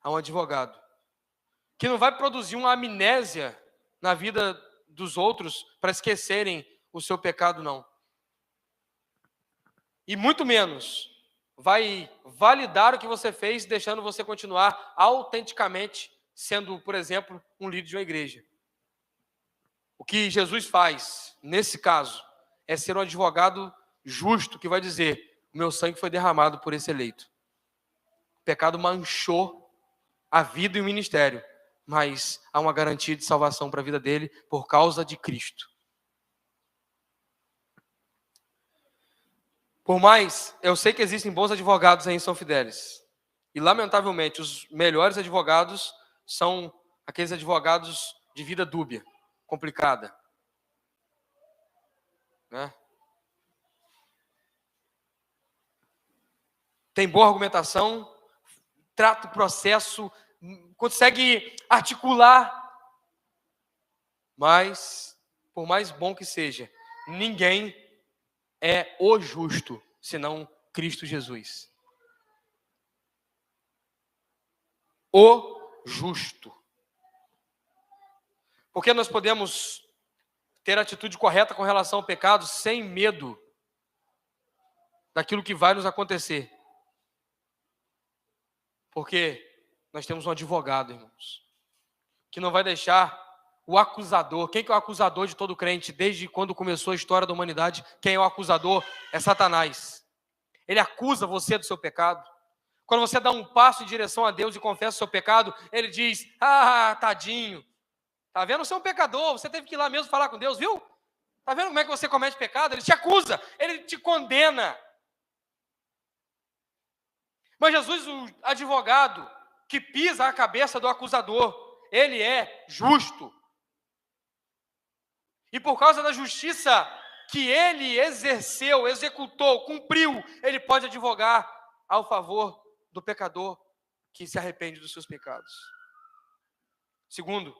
Speaker 1: Há um advogado que não vai produzir uma amnésia na vida dos outros para esquecerem o seu pecado, não. E muito menos vai validar o que você fez, deixando você continuar autenticamente sendo, por exemplo, um líder de uma igreja. O que Jesus faz, nesse caso, é ser um advogado justo que vai dizer: o meu sangue foi derramado por esse eleito. O pecado manchou a vida e o ministério, mas há uma garantia de salvação para a vida dele por causa de Cristo. Por mais, eu sei que existem bons advogados aí em São Fidélis. E, lamentavelmente, os melhores advogados são aqueles advogados de vida dúbia, complicada. Né? Tem boa argumentação, trata o processo, consegue articular, mas, por mais bom que seja, ninguém é o justo, senão Cristo Jesus. O justo. Porque nós podemos ter a atitude correta com relação ao pecado sem medo daquilo que vai nos acontecer. Porque nós temos um advogado, irmãos, que não vai deixar o acusador. Quem que é o acusador de todo crente? Desde quando começou a história da humanidade, quem é o acusador? É Satanás. Ele acusa você do seu pecado. Quando você dá um passo em direção a Deus e confessa o seu pecado, ele diz: ah, tadinho, tá vendo? Você é um pecador, você teve que ir lá mesmo falar com Deus, viu? Tá vendo como é que você comete pecado? Ele te acusa, ele te condena. Mas Jesus, o advogado que pisa a cabeça do acusador, ele é justo. E por causa da justiça que ele exerceu, executou, cumpriu, ele pode advogar ao favor do pecador que se arrepende dos seus pecados. Segundo,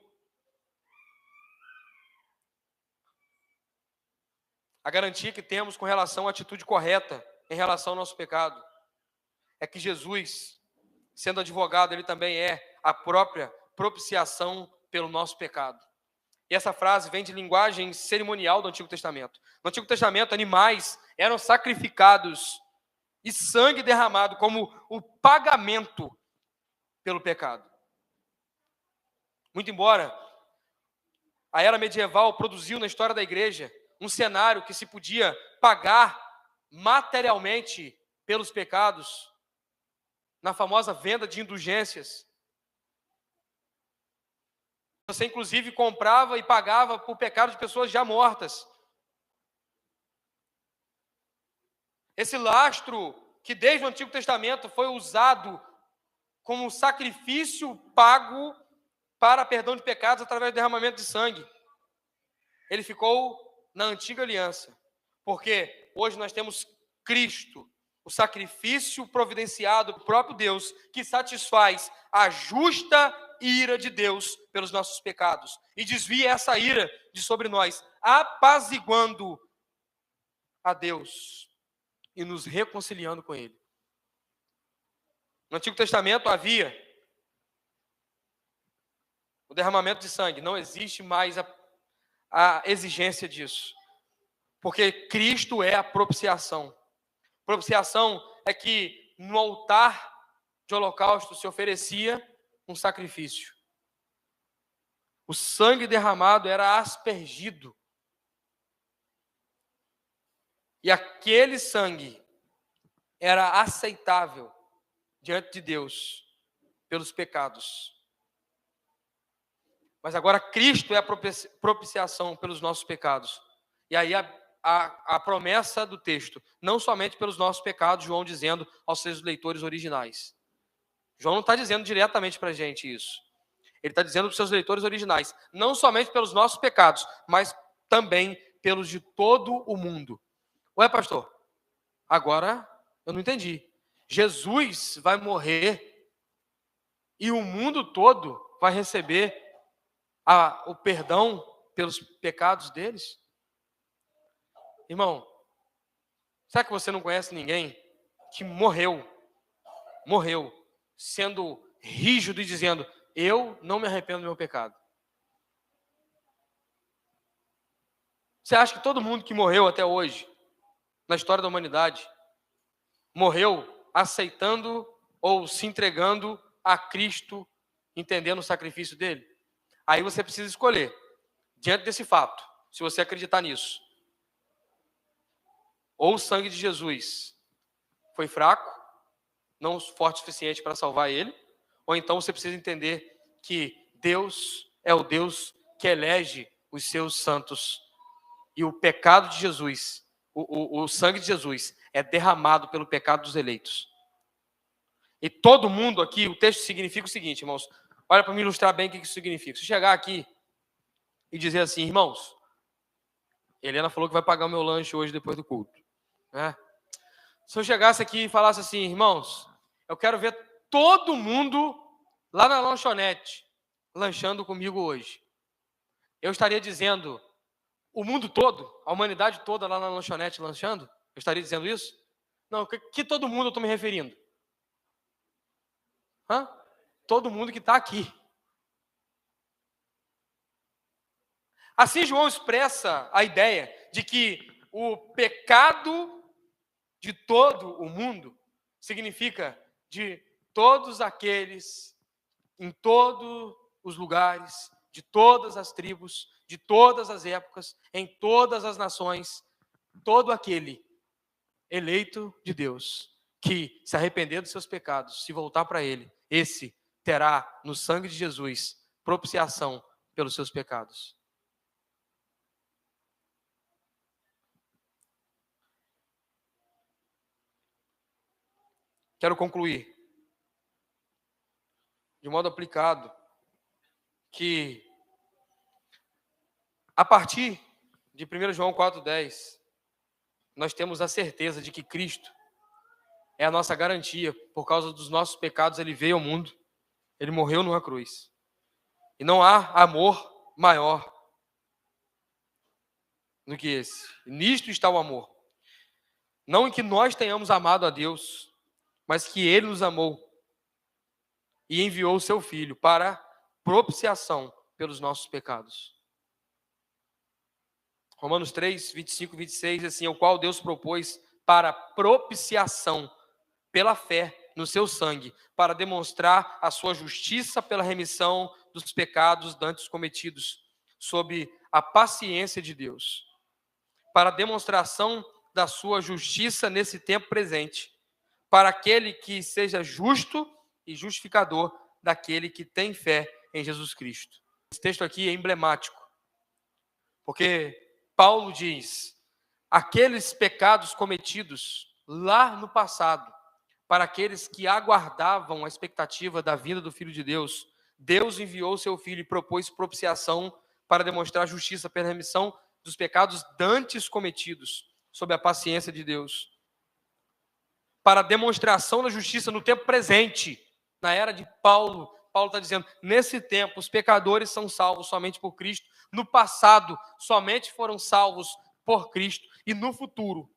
Speaker 1: a garantia que temos com relação à atitude correta em relação ao nosso pecado é que Jesus, sendo advogado, ele também é a própria propiciação pelo nosso pecado. E essa frase vem de linguagem cerimonial do Antigo Testamento. No Antigo Testamento, animais eram sacrificados e sangue derramado como o pagamento pelo pecado. Muito embora a era medieval produziu na história da igreja um cenário que se podia pagar materialmente pelos pecados, na famosa venda de indulgências. Você, inclusive, comprava e pagava por pecado de pessoas já mortas. Esse lastro que desde o Antigo Testamento foi usado como sacrifício pago para perdão de pecados através do derramamento de sangue, ele ficou na antiga aliança. Porque hoje nós temos Cristo, o sacrifício providenciado do próprio Deus, que satisfaz a justa ira de Deus pelos nossos pecados e desvia essa ira de sobre nós, apaziguando a Deus e nos reconciliando com Ele. No Antigo Testamento havia o derramamento de sangue, não existe mais a exigência disso, porque Cristo é a propiciação. Propiciação é que no altar de holocausto se oferecia um sacrifício. O sangue derramado era aspergido. E aquele sangue era aceitável diante de Deus pelos pecados. Mas agora Cristo é a propiciação pelos nossos pecados. E aí a promessa do texto, não somente pelos nossos pecados, João dizendo aos seus leitores originais. João não está dizendo diretamente para a gente isso. Ele está dizendo para os seus leitores originais, não somente pelos nossos pecados, mas também pelos de todo o mundo. Ué, pastor, agora eu não entendi. Jesus vai morrer e o mundo todo vai receber o perdão pelos pecados deles? Irmão, será que você não conhece ninguém que morreu sendo rígido e dizendo: eu não me arrependo do meu pecado? Você acha que todo mundo que morreu até hoje, na história da humanidade, morreu aceitando ou se entregando a Cristo, entendendo o sacrifício dele? Aí você precisa escolher, diante desse fato, se você acreditar nisso. Ou o sangue de Jesus foi fraco, não forte o suficiente para salvar ele, ou então você precisa entender que Deus é o Deus que elege os seus santos. E o pecado de Jesus, o sangue de Jesus é derramado pelo pecado dos eleitos. E todo mundo aqui, o texto significa o seguinte, irmãos, olha para me ilustrar bem o que isso significa. Se chegar aqui e dizer assim: irmãos, Helena falou que vai pagar o meu lanche hoje depois do culto, né? Se eu chegasse aqui e falasse assim: irmãos, eu quero ver todo mundo lá na lanchonete lanchando comigo hoje, eu estaria dizendo o mundo todo, a humanidade toda lá na lanchonete lanchando? Eu estaria dizendo isso? Não, que todo mundo eu estou me referindo? Todo mundo que está aqui. Assim, João expressa a ideia de que o pecado de todo o mundo significa de todos aqueles, em todos os lugares, de todas as tribos, de todas as épocas, em todas as nações, todo aquele eleito de Deus que se arrepender dos seus pecados, se voltar para Ele, esse terá no sangue de Jesus propiciação pelos seus pecados. Quero concluir de modo aplicado que a partir de 1 João 4,10, nós temos a certeza de que Cristo é a nossa garantia. Por causa dos nossos pecados, Ele veio ao mundo, Ele morreu numa cruz. E não há amor maior do que esse. Nisto está o amor. Não em que nós tenhamos amado a Deus, mas que Ele nos amou e enviou o seu Filho para propiciação pelos nossos pecados. Romanos 3, 25 e 26, assim, o qual Deus propôs para propiciação pela fé no seu sangue, para demonstrar a sua justiça pela remissão dos pecados dantes cometidos, sob a paciência de Deus, para a demonstração da sua justiça nesse tempo presente, para aquele que seja justo e justificador daquele que tem fé em Jesus Cristo. Esse texto aqui é emblemático, porque Paulo diz: aqueles pecados cometidos lá no passado, para aqueles que aguardavam a expectativa da vinda do Filho de Deus, Deus enviou o seu Filho e propôs propiciação para demonstrar justiça pela remissão dos pecados dantes cometidos, sob a paciência de Deus, para a demonstração da justiça no tempo presente, na era de Paulo. Paulo está dizendo, nesse tempo, os pecadores são salvos somente por Cristo, no passado, somente foram salvos por Cristo, e no futuro,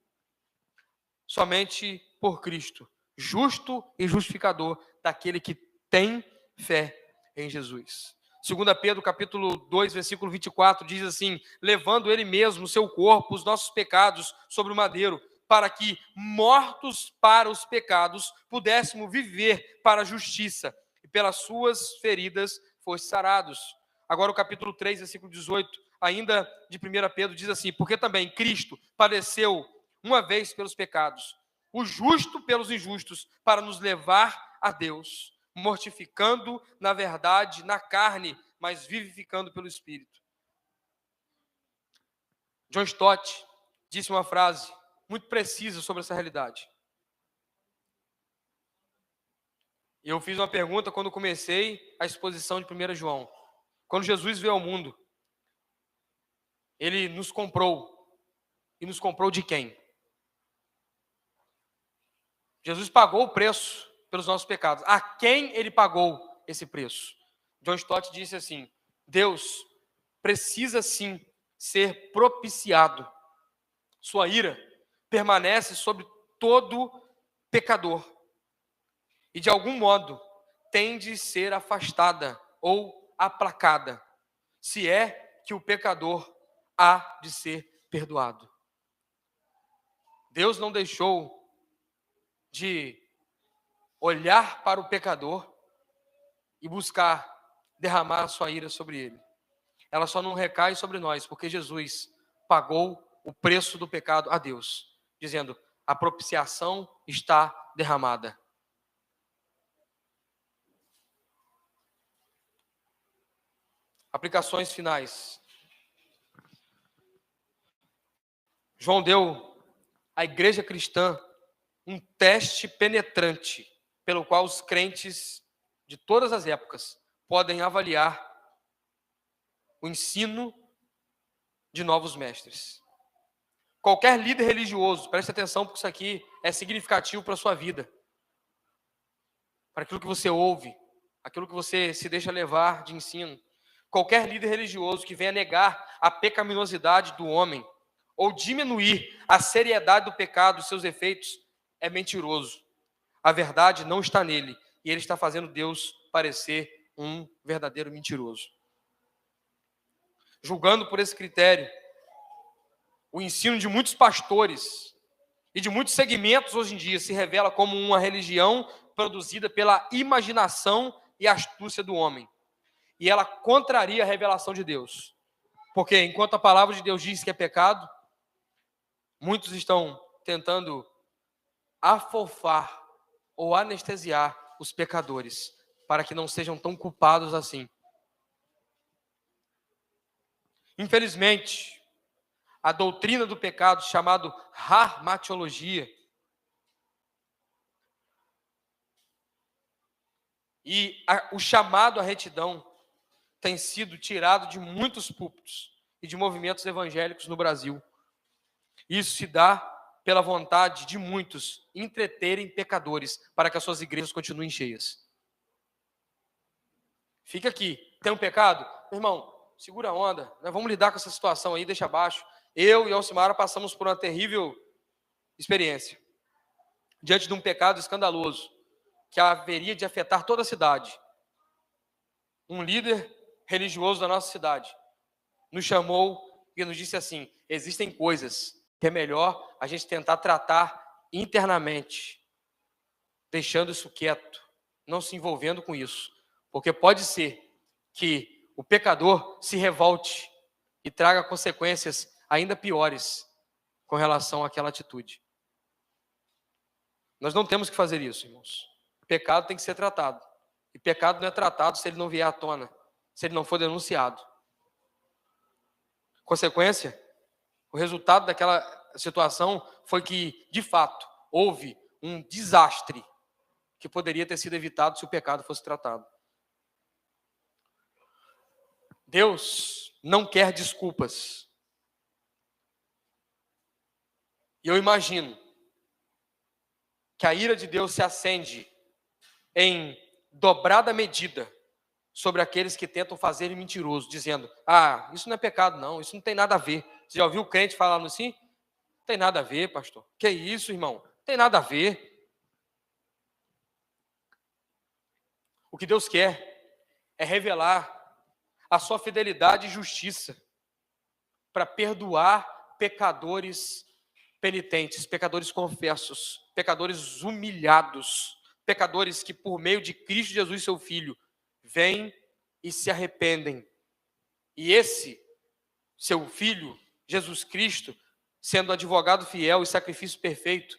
Speaker 1: somente por Cristo, justo e justificador daquele que tem fé em Jesus. 2 Pedro, capítulo 2, versículo 24, diz assim: levando ele mesmo, seu corpo, os nossos pecados sobre o madeiro, para que, mortos para os pecados, pudéssemos viver para a justiça, e pelas suas feridas fosse sarados. Agora o capítulo 3, versículo 18, ainda de 1 Pedro, diz assim: porque também Cristo padeceu uma vez pelos pecados, o justo pelos injustos, para nos levar a Deus, mortificando na verdade na carne, mas vivificando pelo Espírito. John Stott disse uma frase muito precisa sobre essa realidade. Eu fiz uma pergunta quando comecei a exposição de 1 João. Quando Jesus veio ao mundo, Ele nos comprou. E nos comprou de quem? Jesus pagou o preço pelos nossos pecados. A quem Ele pagou esse preço? John Stott disse assim: Deus precisa sim ser propiciado. Sua ira permanece sobre todo pecador e de algum modo tem de ser afastada ou aplacada, se é que o pecador há de ser perdoado. Deus não deixou de olhar para o pecador e buscar derramar a sua ira sobre ele. Ela só não recai sobre nós, porque Jesus pagou o preço do pecado a Deus, dizendo: a propiciação está derramada. Aplicações finais. João deu à igreja cristã um teste penetrante, pelo qual os crentes de todas as épocas podem avaliar o ensino de novos mestres. Qualquer líder religioso, preste atenção, porque isso aqui é significativo para a sua vida, para aquilo que você ouve, aquilo que você se deixa levar de ensino. Qualquer líder religioso que venha negar a pecaminosidade do homem ou diminuir a seriedade do pecado, os seus efeitos, é mentiroso. A verdade não está nele e ele está fazendo Deus parecer um verdadeiro mentiroso. julgando por esse critério, o ensino de muitos pastores e de muitos segmentos hoje em dia se revela como uma religião produzida pela imaginação e astúcia do homem. E ela contraria a revelação de Deus. Porque enquanto a palavra de Deus diz que é pecado, muitos estão tentando afofar ou anestesiar os pecadores, para que não sejam tão culpados assim. Infelizmente, a doutrina do pecado, chamado harmatiologia, e o chamado à retidão tem sido tirado de muitos púlpitos e de movimentos evangélicos no Brasil. Isso se dá pela vontade de muitos entreterem pecadores para que as suas igrejas continuem cheias. Fica aqui, tem um pecado? Meu irmão, segura a onda, nós vamos lidar com essa situação aí, deixa abaixo. Eu e Alcimara passamos por uma terrível experiência, diante de um pecado escandaloso, que haveria de afetar toda a cidade. Um líder religioso da nossa cidade nos chamou e nos disse assim: existem coisas que é melhor a gente tentar tratar internamente, deixando isso quieto, não se envolvendo com isso, porque pode ser que o pecador se revolte e traga consequências ainda piores com relação àquela atitude. Nós não temos que fazer isso, irmãos. O pecado tem que ser tratado. E pecado não é tratado se ele não vier à tona, se ele não for denunciado. Consequência, o resultado daquela situação foi que, de fato, houve um desastre que poderia ter sido evitado se o pecado fosse tratado. Deus não quer desculpas. E eu imagino que a ira de Deus se acende em dobrada medida sobre aqueles que tentam fazer ele mentiroso, dizendo: ah, isso não é pecado não, isso não tem nada a ver. Você já ouviu o crente falando assim? Não tem nada a ver, pastor. Que isso, irmão? Não tem nada a ver. O que Deus quer é revelar a sua fidelidade e justiça para perdoar pecadores penitentes, pecadores confessos, pecadores humilhados, pecadores que por meio de Cristo Jesus, seu Filho, vêm e se arrependem. E esse, seu Filho, Jesus Cristo, sendo advogado fiel e sacrifício perfeito,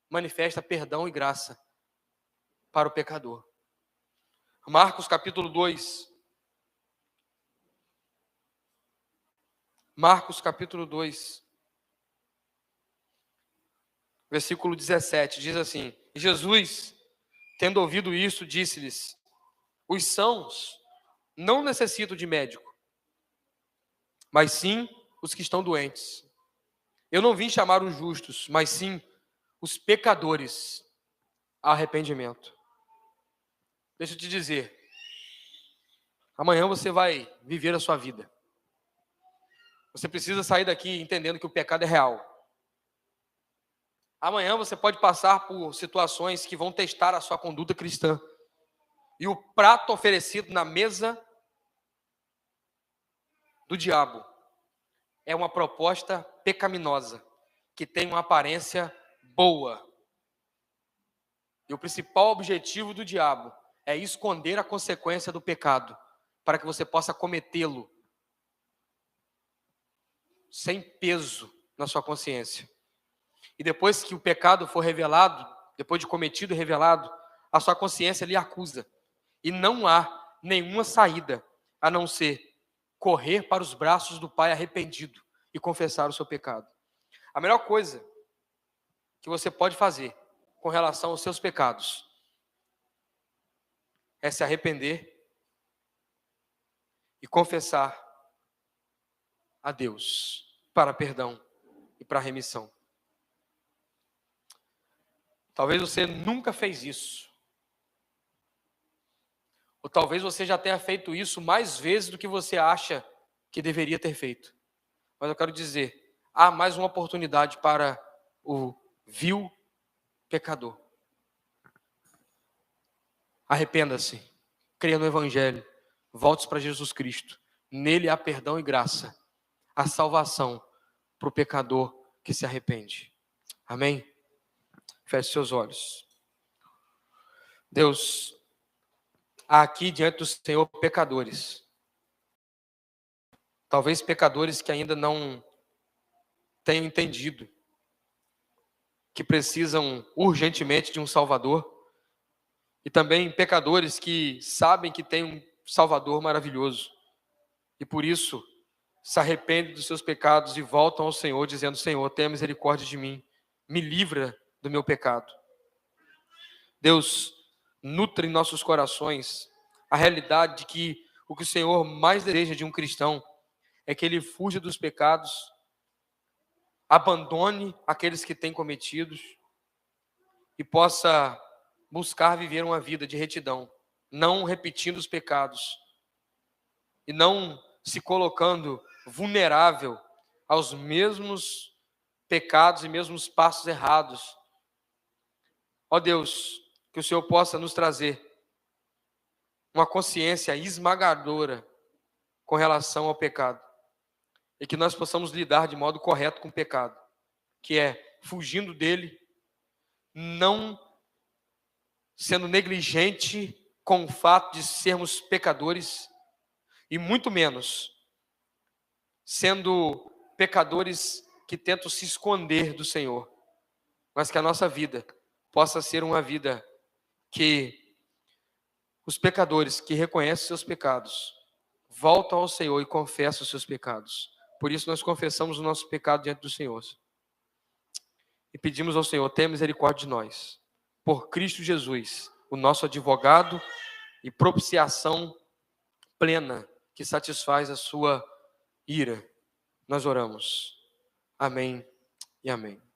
Speaker 1: manifesta perdão e graça para o pecador. Marcos capítulo 2. Marcos capítulo 2. Versículo 17, diz assim: Jesus, tendo ouvido isso, disse-lhes: os sãos não necessitam de médico, mas sim os que estão doentes. Eu não vim chamar os justos, mas sim os pecadores a arrependimento. Deixa eu te dizer, amanhã você vai viver a sua vida. Você precisa sair daqui entendendo que o pecado é real. Amanhã você pode passar por situações que vão testar a sua conduta cristã. E o prato oferecido na mesa do diabo é uma proposta pecaminosa, que tem uma aparência boa. E o principal objetivo do diabo é esconder a consequência do pecado, para que você possa cometê-lo sem peso na sua consciência. E depois que o pecado for revelado, depois de cometido e revelado, a sua consciência lhe acusa. E não há nenhuma saída a não ser correr para os braços do Pai arrependido e confessar o seu pecado. A melhor coisa que você pode fazer com relação aos seus pecados é se arrepender e confessar a Deus para perdão e para remissão. Talvez você nunca fez isso. Ou talvez você já tenha feito isso mais vezes do que você acha que deveria ter feito. Mas eu quero dizer, há mais uma oportunidade para o vil pecador. Arrependa-se, creia no Evangelho, volte para Jesus Cristo. Nele há perdão e graça, a salvação para o pecador que se arrepende. Amém? Feche seus olhos. Deus, há aqui diante do Senhor pecadores. Talvez pecadores que ainda não tenham entendido que precisam urgentemente de um Salvador. E também pecadores que sabem que tem um Salvador maravilhoso. E por isso se arrependem dos seus pecados e voltam ao Senhor dizendo: Senhor, tenha misericórdia de mim, me livra do meu pecado. Deus, nutre em nossos corações a realidade de que o que o Senhor mais deseja de um cristão é que ele fuja dos pecados, abandone aqueles que tem cometidos e possa buscar viver uma vida de retidão, não repetindo os pecados e não se colocando vulnerável aos mesmos pecados e mesmos passos errados. Ó Deus, que o Senhor possa nos trazer uma consciência esmagadora com relação ao pecado e que nós possamos lidar de modo correto com o pecado, que é fugindo dele, não sendo negligente com o fato de sermos pecadores e muito menos sendo pecadores que tentam se esconder do Senhor, mas que a nossa vida possa ser uma vida que os pecadores que reconhecem seus pecados voltam ao Senhor e confessam os seus pecados. Por isso nós confessamos o nosso pecado diante do Senhor e pedimos ao Senhor: tenha misericórdia de nós, por Cristo Jesus, o nosso advogado e propiciação plena que satisfaz a sua ira. Nós oramos. Amém e amém.